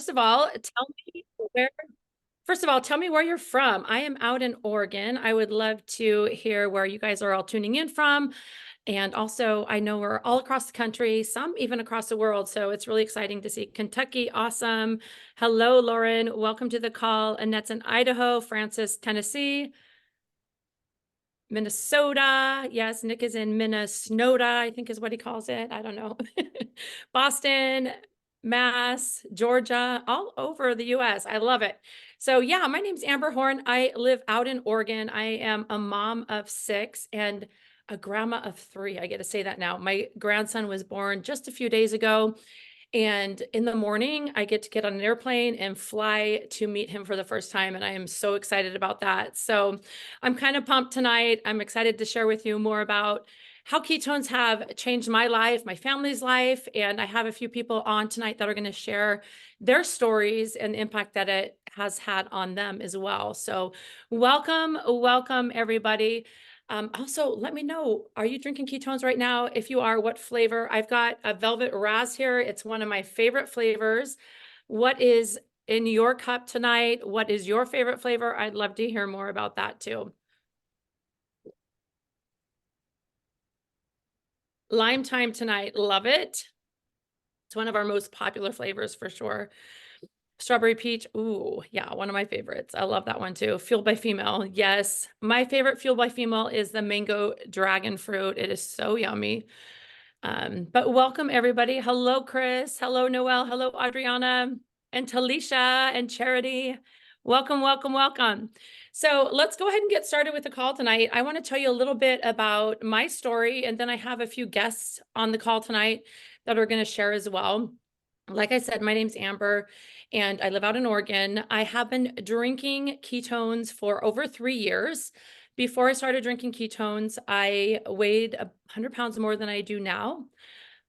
of all, tell me where, first of all, tell me where you're from. I am out in Oregon. I would love to hear where you guys are all tuning in from. And also, I know we're all across the country, some even across the world. So it's really exciting to see Kentucky. Awesome. Hello, Lauren. Welcome to the call. Annette's in Idaho, Francis, Tennessee. Minnesota. Yes, Nick is in Minnesota, I think is what he calls it. I don't know. Boston, Mass, Georgia, all over the US. I love it. So yeah, my name's Amber Horn. I live out in Oregon. I am a mom of 6 and a grandma of 3. I get to say that now. My grandson was born just a few days ago. And in the morning, I get to get on an airplane and fly to meet him for the first time. And I am so excited about that. So I'm kind of pumped tonight. I'm excited to share with you more about how ketones have changed my life, my family's life. And I have a few people on tonight that are going to share their stories and the impact that it has had on them as well. So welcome, everybody. Also, let me know, are you drinking ketones right now? If you are, what flavor? I've got a Velvet Raz here. It's one of my favorite flavors. What is in your cup tonight? What is your favorite flavor? I'd love to hear more about that too. Lime time tonight. Love it. It's one of our most popular flavors for sure. Strawberry peach. Ooh, yeah, one of my favorites. I love that one too. Fueled by female. Yes. My favorite fueled by female is the mango dragon fruit. It is so yummy. But welcome everybody. Hello, Chris. Hello, Noelle. Hello, Adriana and Talisha and Charity. Welcome. So let's go ahead and get started with the call tonight. I want to tell you a little bit about my story, and then I have a few guests on the call tonight that are going to share as well. Like I said, my name's Amber and I live out in Oregon. I have been drinking ketones for over 3 years. Before I started drinking ketones, I weighed 100 pounds more than I do now.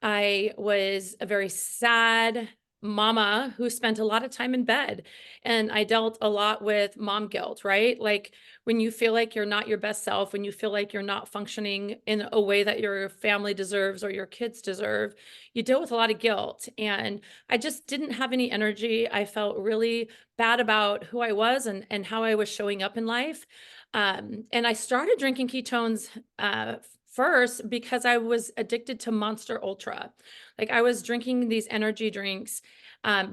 I was a very sad mama who spent a lot of time in bed, and I dealt a lot with mom guilt, right? Like when you feel like you're not your best self, when you feel like you're not functioning in a way that your family deserves or your kids deserve, you deal with a lot of guilt. And I just didn't have any energy. I felt really bad about who I was and how I was showing up in life. And I started drinking ketones first because I was addicted to Monster Ultra. Like I was drinking these energy drinks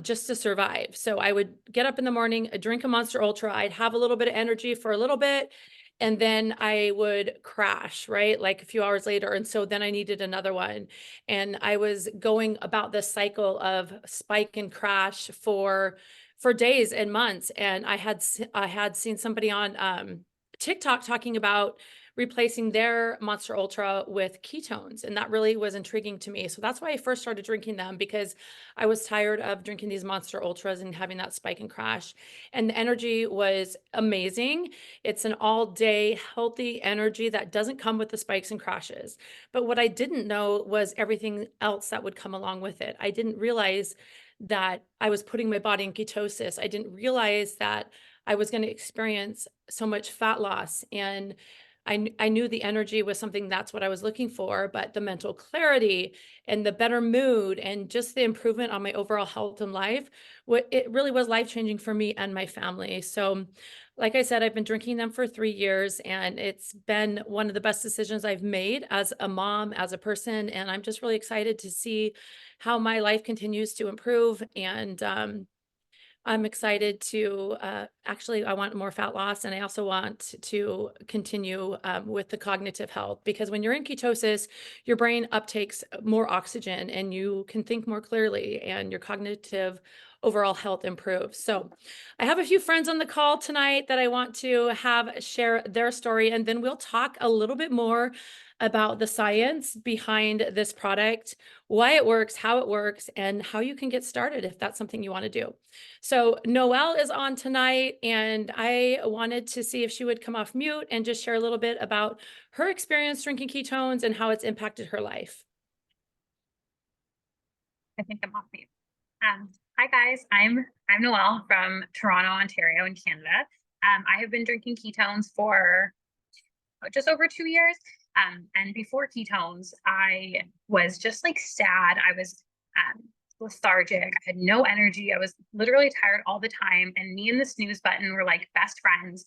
just to survive. So I would get up in the morning, drink a Monster Ultra. I'd have a little bit of energy for a little bit, and then I would crash, right? Like a few hours later. And so then I needed another one. And I was going about this cycle of spike and crash for days and months. And I had seen somebody on TikTok talking about replacing their Monster Ultra with ketones. And that really was intriguing to me. So that's why I first started drinking them, because I was tired of drinking these Monster Ultras and having that spike and crash. And the energy was amazing. It's an all-day healthy energy that doesn't come with the spikes and crashes. But what I didn't know was everything else that would come along with it. I didn't realize that I was putting my body in ketosis. I didn't realize that I was going to experience so much fat loss. And I knew the energy was something that's what I was looking for, but the mental clarity and the better mood and just the improvement on my overall health and life, it really was life-changing for me and my family. So like I said, I've been drinking them for 3 years, and it's been one of the best decisions I've made as a mom, as a person. And I'm just really excited to see how my life continues to improve. And I'm excited to actually, I want more fat loss, and I also want to continue with the cognitive health, because when you're in ketosis, your brain uptakes more oxygen and you can think more clearly, and your cognitive overall health improves. So I have a few friends on the call tonight that I want to have share their story, and then we'll talk a little bit more about the science behind this product, why it works, how it works, and how you can get started if that's something you want to do. So Noelle is on tonight, and I wanted to see if she would come off mute and just share a little bit about her experience drinking ketones and how it's impacted her life. I think I'm off mute. Hi guys, I'm Noelle from Toronto, Ontario in Canada. I have been drinking ketones for just over 2 years. And before ketones, I was just like sad. I was lethargic. I had no energy. I was literally tired all the time. And me and the snooze button were like best friends.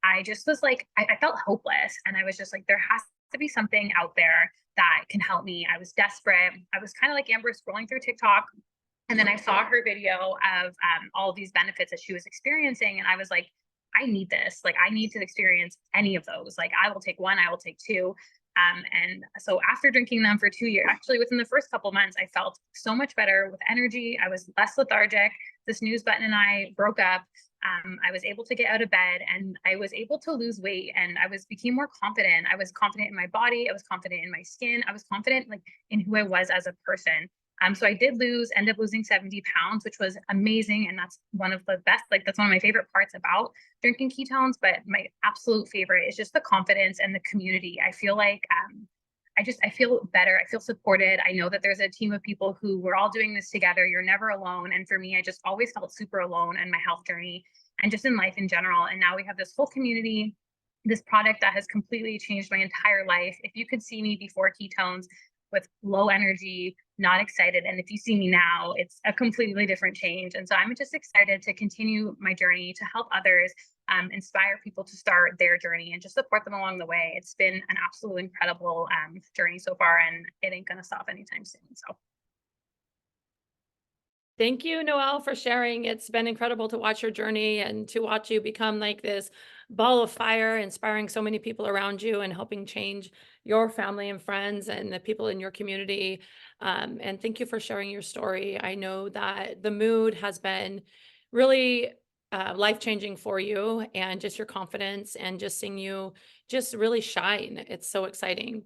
I just was like, I felt hopeless. And I was just like, there has to be something out there that can help me. I was desperate. I was kind of like Amber, scrolling through TikTok. And then I saw her video of all of these benefits that she was experiencing. And I was like, I need this. Like, I need to experience any of those. Like, I will take one, I will take two. And so after drinking them for 2 years, actually within the first couple months, I felt so much better with energy. I was less lethargic. The snooze button and I broke up. I was able to get out of bed and I was able to lose weight and became more confident. I was confident in my body. I was confident in my skin. I was confident like in who I was as a person. So I did end up losing 70 pounds, which was amazing. And that's one of the best, like that's one of my favorite parts about drinking ketones. But my absolute favorite is just the confidence and the community. I feel like I feel better. I feel supported. I know that there's a team of people who we're all doing this together. You're never alone. And for me, I just always felt super alone in my health journey and just in life in general. And now we have this whole community, this product that has completely changed my entire life. If you could see me before ketones with low energy, not excited. And if you see me now, it's a completely different change. And so I'm just excited to continue my journey to help others, inspire people to start their journey and just support them along the way. It's been an absolutely incredible journey so far, and it ain't going to stop anytime soon. So Thank you, Noelle, for sharing. It's been incredible to watch your journey and to watch you become like this ball of fire, inspiring so many people around you and helping change your family and friends and the people in your community. And thank you for sharing your story. I know that the mood has been really life-changing for you, and just your confidence and just seeing you just really shine. It's so exciting.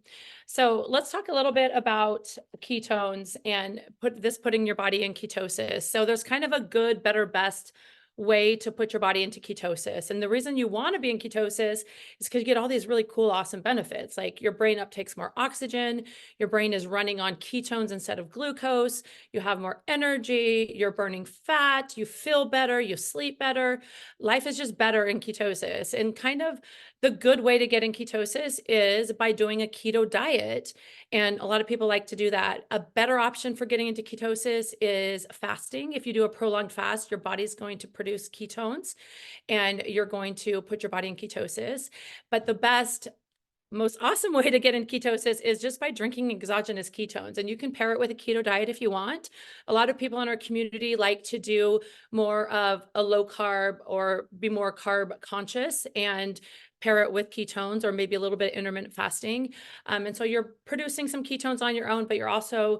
So let's talk a little bit about ketones and putting your body in ketosis. So there's kind of a good, better, best way to put your body into ketosis. And the reason you want to be in ketosis is because you get all these really cool, awesome benefits. Like your brain uptakes more oxygen, your brain is running on ketones instead of glucose, you have more energy, you're burning fat, you feel better, you sleep better. Life is just better in ketosis. And kind of the good way to get in ketosis is by doing a keto diet. And a lot of people like to do that. A better option for getting into ketosis is fasting. If you do a prolonged fast, your body's going to produce ketones and you're going to put your body in ketosis. But the best, most awesome way to get in ketosis is just by drinking exogenous ketones. And you can pair it with a keto diet if you want. A lot of people in our community like to do more of a low carb or be more carb conscious and pair it with ketones or maybe a little bit intermittent fasting. And so you're producing some ketones on your own, but you're also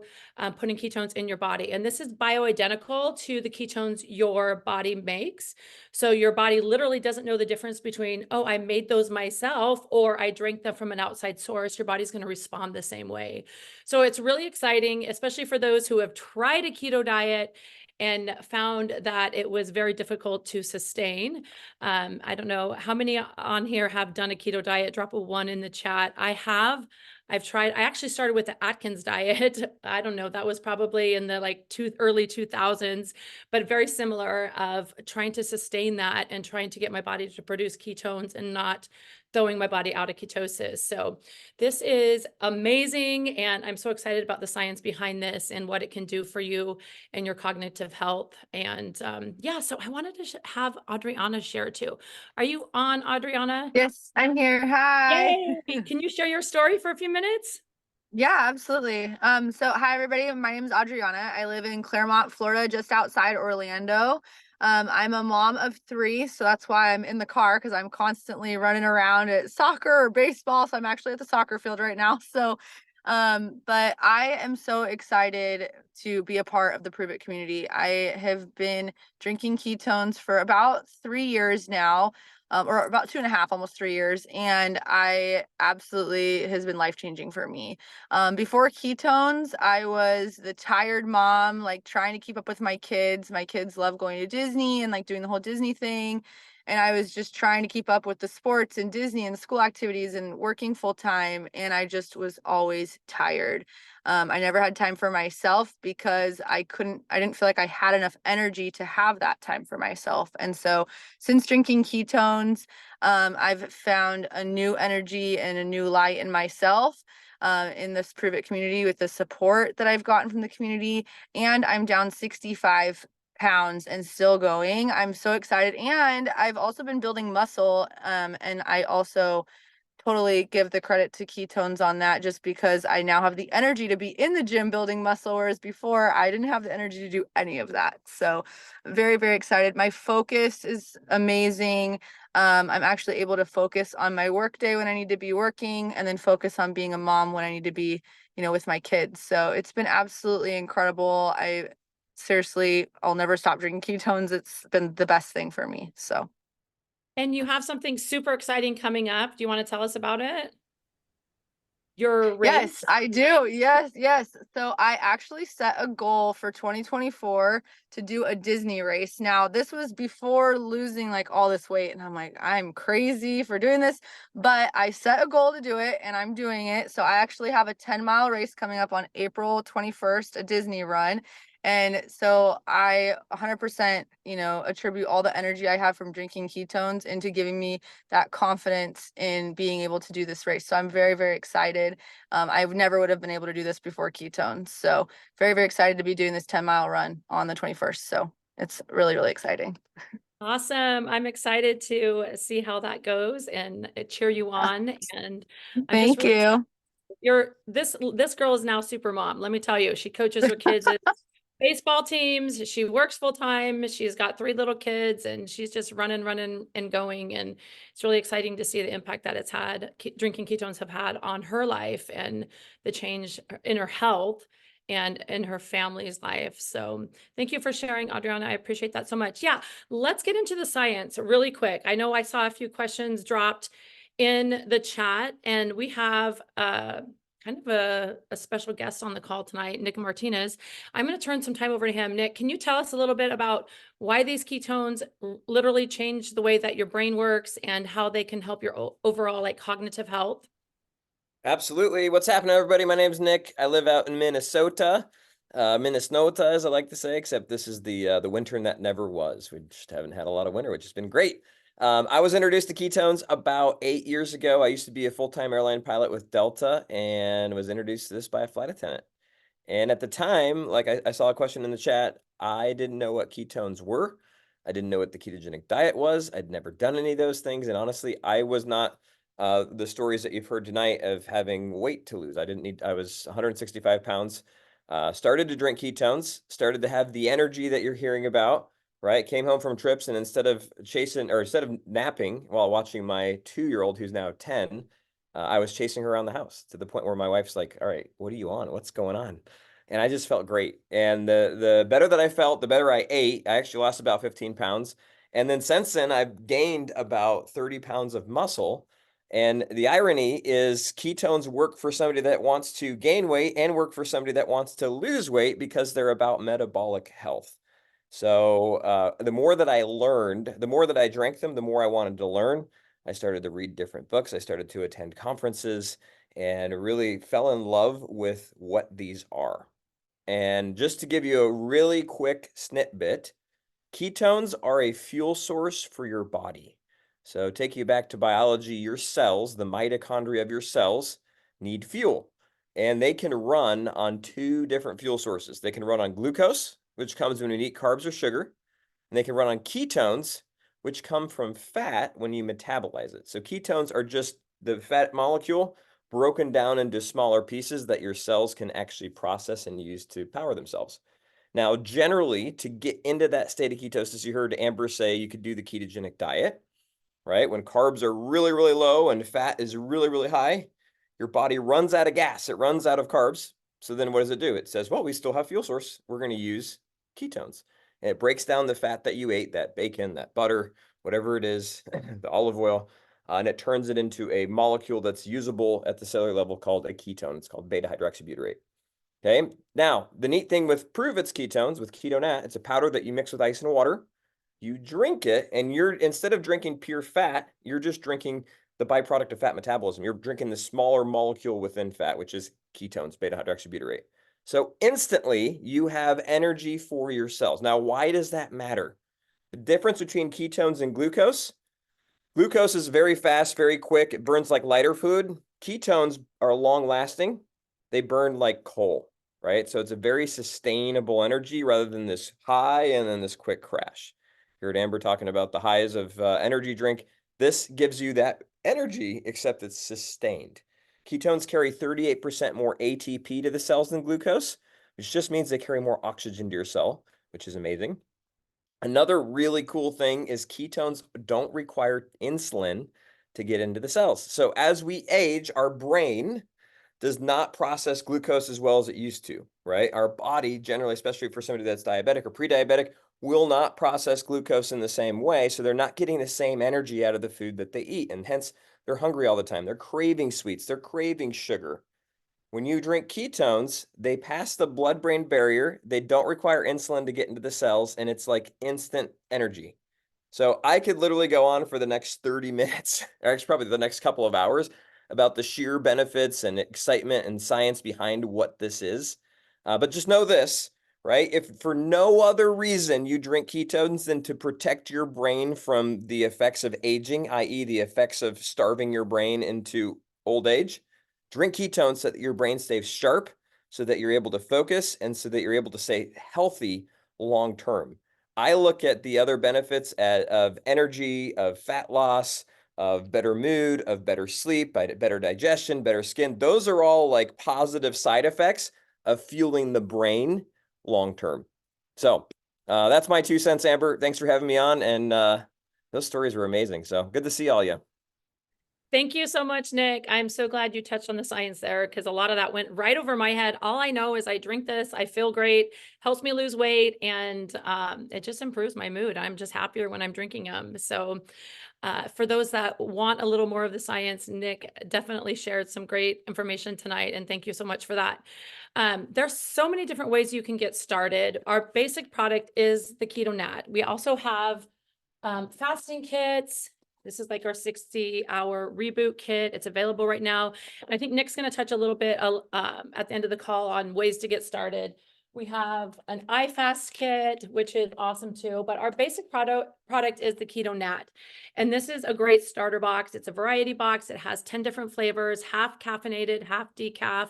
putting ketones in your body. And this is bioidentical to the ketones your body makes. So your body literally doesn't know the difference between, oh, I made those myself or I drank them from an outside source. Your body's going to respond the same way. So it's really exciting, especially for those who have tried a keto diet and found that it was very difficult to sustain. I don't know how many on here have done a keto diet. Drop a 1 in the chat. I have. I've tried. I actually started with the Atkins diet. I don't know. That was probably in the early 2000s, but very similar of trying to sustain that and trying to get my body to produce ketones and not throwing my body out of ketosis. So this is amazing. And I'm so excited about the science behind this and what it can do for you and your cognitive health. And yeah, so I wanted to have Adriana share too. Are you on, Adriana? Yes, I'm here. Hi. Yay! Can you share your story for a few minutes? Yeah, absolutely. So hi everybody. My name is Adriana. I live in Claremont, Florida, just outside Orlando. I'm a mom of 3, so that's why I'm in the car because I'm constantly running around at soccer or baseball. So I'm actually at the soccer field right now. So, but I am so excited to be a part of the Prove It community. I have been drinking ketones for about 3 years now. Or about 2.5, almost 3 years. And I absolutely has been life-changing for me. Before ketones, I was the tired mom, like trying to keep up with my kids. My kids love going to Disney and like doing the whole Disney thing. And I was just trying to keep up with the sports and Disney and school activities and working full time. And I just was always tired. I never had time for myself because I didn't feel like I had enough energy to have that time for myself. And so since drinking ketones, I've found a new energy and a new light in myself. in this Prove It community with the support that I've gotten from the community. And I'm down 65 pounds and still going. I'm so excited. And I've also been building muscle. And I also totally give the credit to ketones on that, just because I now have the energy to be in the gym building muscle, whereas before I didn't have the energy to do any of that. So very, very excited. My focus is amazing. I'm actually able to focus on my work day when I need to be working, and then focus on being a mom when I need to be, with my kids. So it's been absolutely incredible. I'll never stop drinking ketones. It's been the best thing for me. So And you have something super exciting coming up. Do you want to tell us about it? Your race? yes, I do. Yes, yes. So I actually set a goal for 2024 to do a Disney race. Now, this was before losing like all this weight, and I'm like, I'm crazy for doing this, but I set a goal to do it and I'm doing it. So I actually have a 10-mile race coming up on April 21st, a Disney run. And so I 100%, attribute all the energy I have from drinking ketones into giving me that confidence in being able to do this race. So I'm very, very excited. I never would have been able to do this before ketones. So very, very excited to be doing this 10-mile run on the 21st. So it's really, really exciting. Awesome. I'm excited to see how that goes and cheer you on. And I'm just Thank really you. this girl is now super mom. Let me tell you, she coaches her kids at baseball teams. She works full time. She's got 3 little kids, and she's just running and going. And it's really exciting to see the impact that it's had, drinking ketones have had on her life, and the change in her health and in her family's life. So thank you for sharing, Adriana. I appreciate that so much. Yeah, let's get into the science really quick. I know I saw a few questions dropped in the chat, and we have kind of a special guest on the call tonight, Nick Martinez. I'm going to turn some time over to him. Nick, can you tell us a little bit about why these ketones literally change the way that your brain works and how they can help your overall like cognitive health? Absolutely. What's happening, everybody? My name's Nick. I live out in Minnesota. Minnesota, as I like to say, except this is the winter that never was. We just haven't had a lot of winter, which has been great. I was introduced to ketones about 8 years ago. I used to be a full-time airline pilot with Delta and was introduced to this by a flight attendant. And at the time, like I saw a question in the chat, I didn't know what ketones were. I didn't know what the ketogenic diet was. I'd never done any of those things. And honestly, I was not the stories that you've heard tonight of having weight to lose. I was 165 pounds, started to drink ketones, started to have the energy that you're hearing about, right? Came home from trips, and instead of napping while watching my 2-year-old, who's now 10, I was chasing her around the house to the point where my wife's like, all right, what are you on? What's going on? And I just felt great. And the better that I felt, the better I ate. I actually lost about 15 pounds. And then since then, I've gained about 30 pounds of muscle. And the irony is ketones work for somebody that wants to gain weight and work for somebody that wants to lose weight, because they're about metabolic health. So the more that I learned, the more that I drank them, the more I wanted to learn. I started to read different books. I started to attend conferences and really fell in love with what these are. And just to give you a really quick snippet, ketones are a fuel source for your body. So take you back to biology, your cells, the mitochondria of your cells, need fuel. And they can run on 2 different fuel sources. They can run on glucose, which comes when you eat carbs or sugar. And they can run on ketones, which come from fat when you metabolize it. So ketones are just the fat molecule broken down into smaller pieces that your cells can actually process and use to power themselves. Now, generally, to get into that state of ketosis, you heard Amber say you could do the ketogenic diet, right? When carbs are really, really low and fat is really, really high, your body runs out of gas. It runs out of carbs. So then what does it do? It says, well, we still have fuel source. We're going to use ketones. And it breaks down the fat that you ate, that bacon, that butter, whatever it is, the olive oil, and it turns it into a molecule that's usable at the cellular level called a ketone. It's called beta hydroxybutyrate. Okay. Now, the neat thing with Prove It's ketones, with Ketonat, it's a powder that you mix with ice and water. You drink it, and instead of drinking pure fat, you're just drinking the byproduct of fat metabolism. You're drinking the smaller molecule within fat, which is ketones, beta hydroxybutyrate. So instantly, you have energy for your cells. Now, why does that matter? The difference between ketones and glucose Glucose is very fast, very quick. It burns like lighter fluid. Ketones are long lasting. They burn like coal, right? So it's a very sustainable energy rather than this high and then this quick crash. You heard Amber talking about the highs of energy drink. This gives you that energy, except it's sustained. Ketones carry 38% more ATP to the cells than glucose, which just means they carry more oxygen to your cell, which is amazing. Another really cool thing is ketones don't require insulin to get into the cells. So as we age, our brain does not process glucose as well as it used to, right? Our body generally, especially for somebody that's diabetic or pre-diabetic, will not process glucose in the same way. So they're not getting the same energy out of the food that they eat. And hence they're hungry all the time. They're craving sweets. They're craving sugar. When you drink ketones, they pass the blood-brain barrier. They don't require insulin to get into the cells, and it's like instant energy. So I could literally go on for the next 30 minutes, or actually probably the next couple of hours, about the sheer benefits and excitement and science behind what this is. But just know this, right? If for no other reason you drink ketones than to protect your brain from the effects of aging, i.e. the effects of starving your brain into old age, drink ketones so that your brain stays sharp, so that you're able to focus, and so that you're able to stay healthy long term. I look at the other benefits of energy, of fat loss, of better mood, of better sleep, better digestion, better skin. Those are all like positive side effects of fueling the brain long term. So that's my 2 cents, Amber. Thanks for having me on. And those stories were amazing. So good to see all you. Thank you so much, Nick. I'm so glad you touched on the science there because a lot of that went right over my head. All I know is I drink this, I feel great, helps me lose weight, and it just improves my mood. I'm just happier when I'm drinking them. So for those that want a little more of the science, Nick definitely shared some great information tonight, and thank you so much for that. There's so many different ways you can get started. Our basic product is the Keto Nat. We also have fasting kits. This is like our 60-hour reboot kit. It's available right now. And I think Nick's going to touch a little bit at the end of the call on ways to get started. We have an iFast kit, which is awesome too, but our basic product is the Keto Nat. And this is a great starter box. It's a variety box. It has 10 different flavors, half caffeinated, half decaf.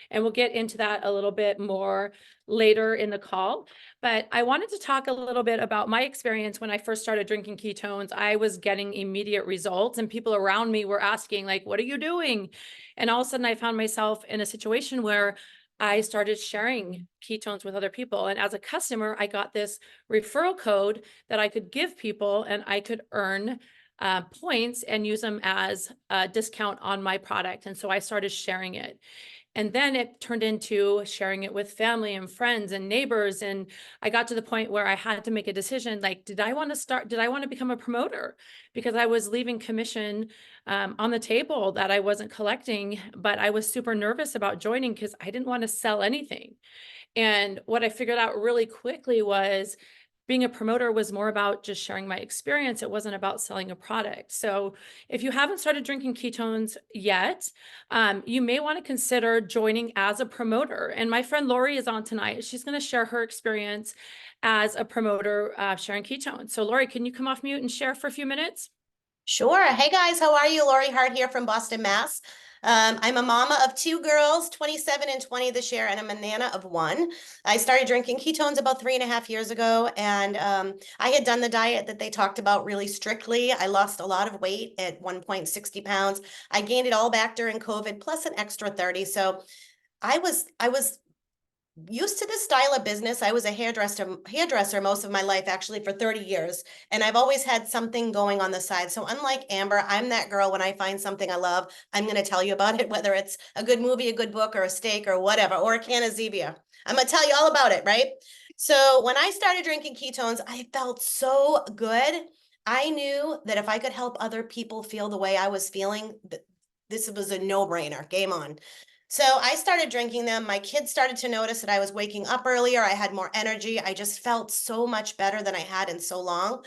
And we'll get into that a little bit more later in the call. But I wanted to talk a little bit about my experience when I first started drinking ketones. I was getting immediate results and people around me were asking, like, what are you doing? And all of a sudden I found myself in a situation where I started sharing ketones with other people. And as a customer, I got this referral code that I could give people and I could earn points and use them as a discount on my product. And so I started sharing it. And then it turned into sharing it with family and friends and neighbors. And I got to the point where I had to make a decision, like, did I want to become a promoter? Because I was leaving commission on the table that I wasn't collecting, but I was super nervous about joining because I didn't want to sell anything. And what I figured out really quickly was being a promoter was more about just sharing my experience. It wasn't about selling a product. So if you haven't started drinking ketones yet, you may want to consider joining as a promoter. And my friend Lori is on tonight. She's going to share her experience as a promoter sharing ketones. So Lori, can you come off mute and share for a few minutes? Sure. Hey guys, how are you? Lori Hart here from Boston, Mass. I'm a mama of 2 girls, 27 and 20 this year, and I'm a nana of 1. I started drinking ketones about 3.5 years ago, and I had done the diet that they talked about really strictly. I lost a lot of weight at one point, 60 pounds. I gained it all back during COVID, plus an extra 30. So I was used to this style of business. I was a hairdresser most of my life, actually, for 30 years. And I've always had something going on the side. So unlike Amber, I'm that girl, when I find something I love, I'm going to tell you about it, whether it's a good movie, a good book, or a steak, or whatever, or a can of Zevia. I'm going to tell you all about it, right? So when I started drinking ketones, I felt so good. I knew that if I could help other people feel the way I was feeling, this was a no-brainer. Game on. So I started drinking them. My kids started to notice that I was waking up earlier. I had more energy. I just felt so much better than I had in so long.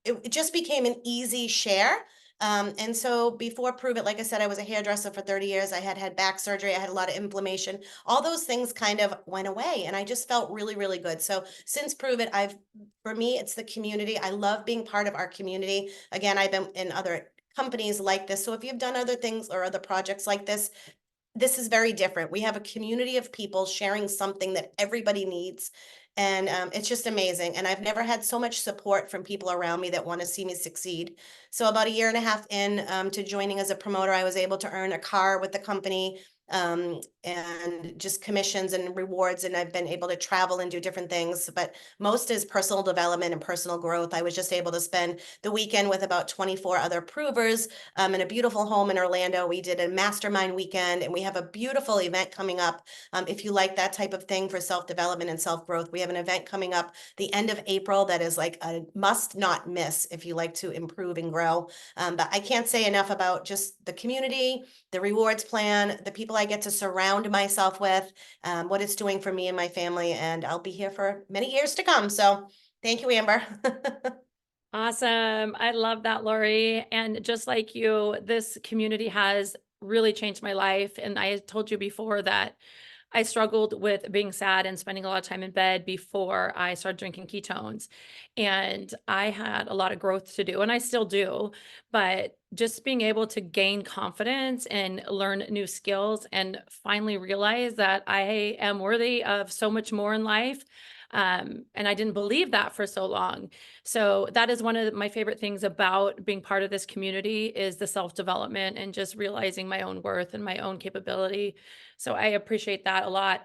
It just became an easy share. And so before Prove It, like I said, I was a hairdresser for 30 years. I had back surgery. I had a lot of inflammation. All those things kind of went away, and I just felt really, really good. So since Prove It, for me, it's the community. I love being part of our community. Again, I've been in other companies like this. So if you've done other things or other projects like this is very different. We have a community of people sharing something that everybody needs. And it's just amazing. And I've never had so much support from people around me that want to see me succeed. So about a year and a half in to joining as a promoter, I was able to earn a car with the company, and just commissions and rewards. And I've been able to travel and do different things, but most is personal development and personal growth. I was just able to spend the weekend with about 24 other provers in a beautiful home in Orlando. We did a mastermind weekend, and we have a beautiful event coming up. If you like that type of thing for self-development and self-growth, we have an event coming up the end of April that is like a must not miss if you like to improve and grow. But I can't say enough about just the community, the rewards plan, the people I get to surround myself with, what it's doing for me and my family, and I'll be here for many years to come. So thank you, Amber. Awesome. I love that, Lori. And just like you, this community has really changed my life. And I told you before that I struggled with being sad and spending a lot of time in bed before I started drinking ketones. And I had a lot of growth to do, and I still do. But just being able to gain confidence and learn new skills and finally realize that I am worthy of so much more in life. And I didn't believe that for so long. So that is one of my favorite things about being part of this community is the self-development and just realizing my own worth and my own capability. So I appreciate that a lot.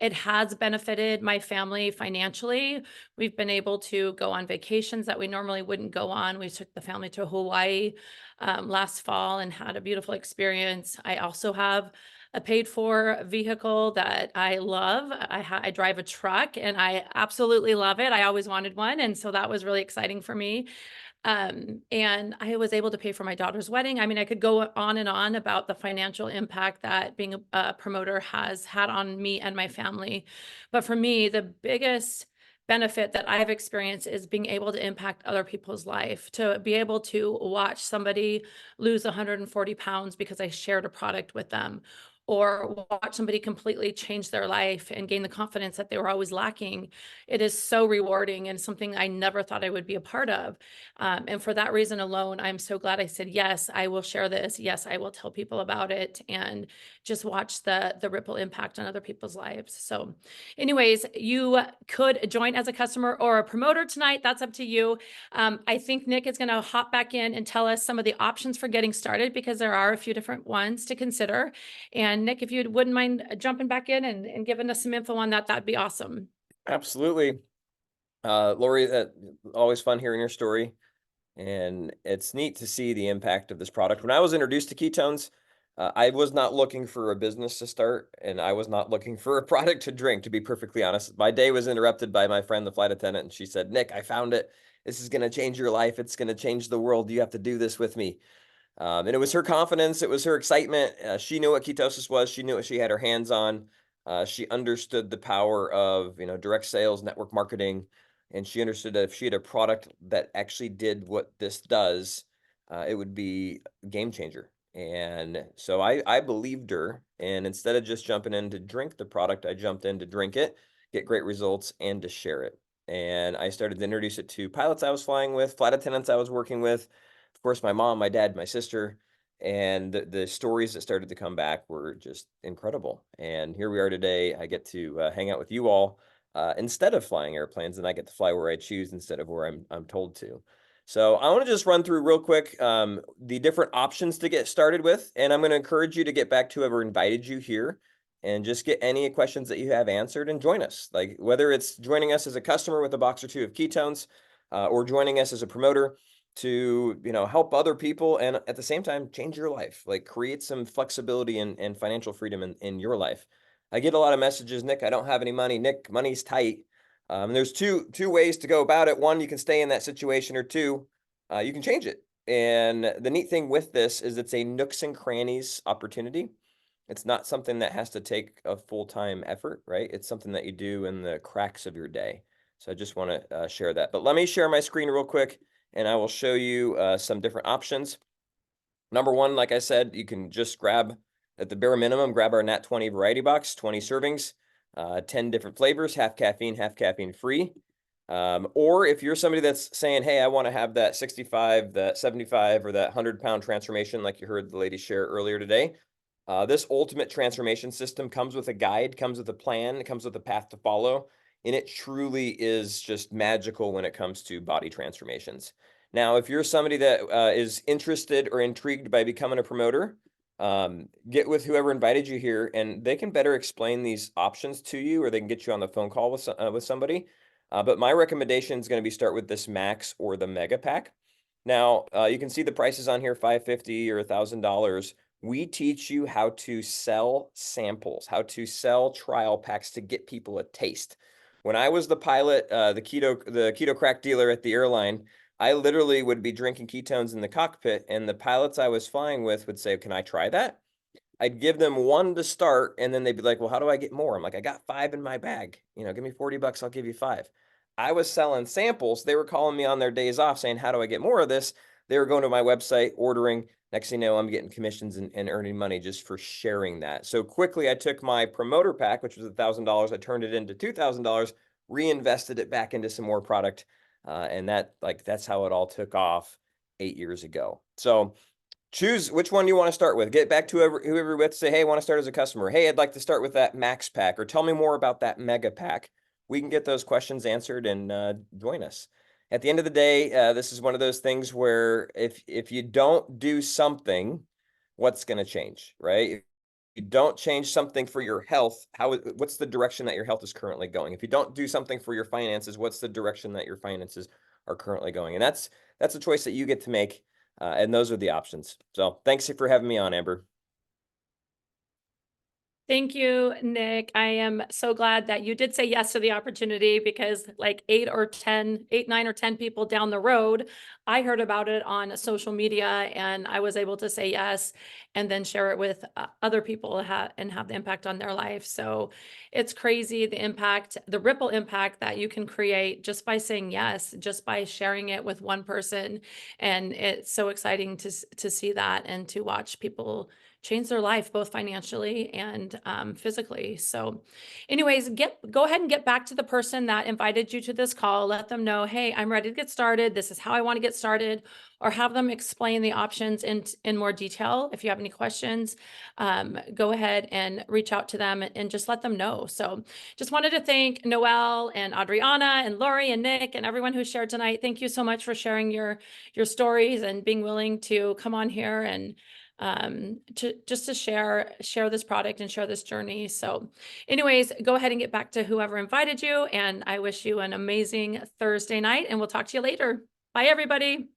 It has benefited my family financially. We've been able to go on vacations that we normally wouldn't go on. We took the family to Hawaii last fall and had a beautiful experience. I also have a paid for vehicle that I love. I drive a truck and I absolutely love it. I always wanted one. And so that was really exciting for me. And I was able to pay for my daughter's wedding. I mean, I could go on and on about the financial impact that being a promoter has had on me and my family. But for me, the biggest benefit that I've experienced is being able to impact other people's life, to be able to watch somebody lose 140 pounds because I shared a product with them, or watch somebody completely change their life and gain the confidence that they were always lacking. It is so rewarding and something I never thought I would be a part of. And for that reason alone, I'm so glad I said, yes, I will share this. Yes, I will tell people about it and just watch the ripple impact on other people's lives. So anyways, you could join as a customer or a promoter tonight. That's up to you. I think Nick is going to hop back in and tell us some of the options for getting started because there are a few different ones to consider. And Nick, if you wouldn't mind jumping back in and giving us some info on that, that'd be awesome. Absolutely. Lori, always fun hearing your story. And it's neat to see the impact of this product. When I was introduced to ketones, I was not looking for a business to start, and I was not looking for a product to drink, to be perfectly honest. My day was interrupted by my friend, the flight attendant, and she said, Nick, I found it. This is going to change your life. It's going to change the world. You have to do this with me. And it was her confidence. It was her excitement. She knew what ketosis was. She knew what she had her hands on. She understood the power of, direct sales, network marketing. And she understood that if she had a product that actually did what this does, it would be a game changer. And so I believed her. And instead of just jumping in to drink the product, I jumped in to drink it, get great results, and to share it. And I started to introduce it to pilots I was flying with, flight attendants I was working with, of course, my mom, my dad, my sister, and the stories that started to come back were just incredible. And here we are today. I get to hang out with you all instead of flying airplanes, and I get to fly where I choose instead of where I'm told to. So I want to just run through real quick the different options to get started with, and I'm going to encourage you to get back to whoever invited you here and just get any questions that you have answered and join us. Like whether it's joining us as a customer with a box or two of ketones or joining us as a promoter to help other people and at the same time change your life, like create some flexibility and financial freedom in your life. I get a lot of messages, Nick, I don't have any money. Nick, money's tight. And there's two ways to go about it. One, you can stay in that situation, or two, you can change it. And the neat thing with this is it's a nooks and crannies opportunity. It's not something that has to take a full-time effort, right? It's something that you do in the cracks of your day. So I just want to share that. But let me share my screen real quick, and I will show you some different options. Number one, like I said, you can just grab, at the bare minimum, grab our Nat 20 variety box, 20 servings, 10 different flavors, half caffeine free. Or if you're somebody that's saying, hey, I want to have that 65, that 75, or that 100-pound transformation, like you heard the lady share earlier today, this ultimate transformation system comes with a guide, comes with a plan, comes with a path to follow, and it truly is just magical when it comes to body transformations. Now, if you're somebody that is interested or intrigued by becoming a promoter, get with whoever invited you here, and they can better explain these options to you, or they can get you on the phone call with somebody. But my recommendation is going to be start with this Max or the Mega Pack. Now, you can see the prices on here, $550 or $1,000. We teach you how to sell samples, how to sell trial packs to get people a taste. When I was the pilot, the keto crack dealer at the airline, I literally would be drinking ketones in the cockpit, and the pilots I was flying with would say, can I try that? I'd give them one to start, and then they'd be like, well, how do I get more? I'm like, I got 5 in my bag. You know, give me $40, I'll give you 5. I was selling samples. They were calling me on their days off saying, how do I get more of this? They were going to my website, ordering. Next thing you know, I'm getting commissions and earning money just for sharing that. So quickly, I took my promoter pack, which was $1,000. I turned it into $2,000, reinvested it back into some more product. And that's how it all took off 8 years ago. So choose which one you want to start with. Get back to whoever you're with. Say, hey, I want to start as a customer. Hey, I'd like to start with that Max pack, or tell me more about that Mega pack. We can get those questions answered and join us. At the end of the day, this is one of those things where if you don't do something, what's going to change, right? If you don't change something for your health, what's the direction that your health is currently going? If you don't do something for your finances, what's the direction that your finances are currently going? And that's a choice that you get to make. And those are the options. So thanks for having me on, Amber. Thank you, Nick. I am so glad that you did say yes to the opportunity, because like 8, 9 or 10 people down the road, I heard about it on social media, and I was able to say yes and then share it with other people and have the impact on their life. So it's crazy, the impact, the ripple impact that you can create just by saying yes, just by sharing it with one person. And it's so exciting to see that and to watch people change their life, both financially and physically. So anyways, go ahead and get back to the person that invited you to this call. Let them know, hey, I'm ready to get started. This is how I want to get started, or have them explain the options in more detail. If you have any questions, go ahead and reach out to them and just let them know. So just wanted to thank Noelle and Adriana and Lori and Nick and everyone who shared tonight. Thank you so much for sharing your stories and being willing to come on here and to share this product and share this journey. So anyways, go ahead and get back to whoever invited you, and I wish you an amazing Thursday night, and we'll talk to you later. Bye, everybody.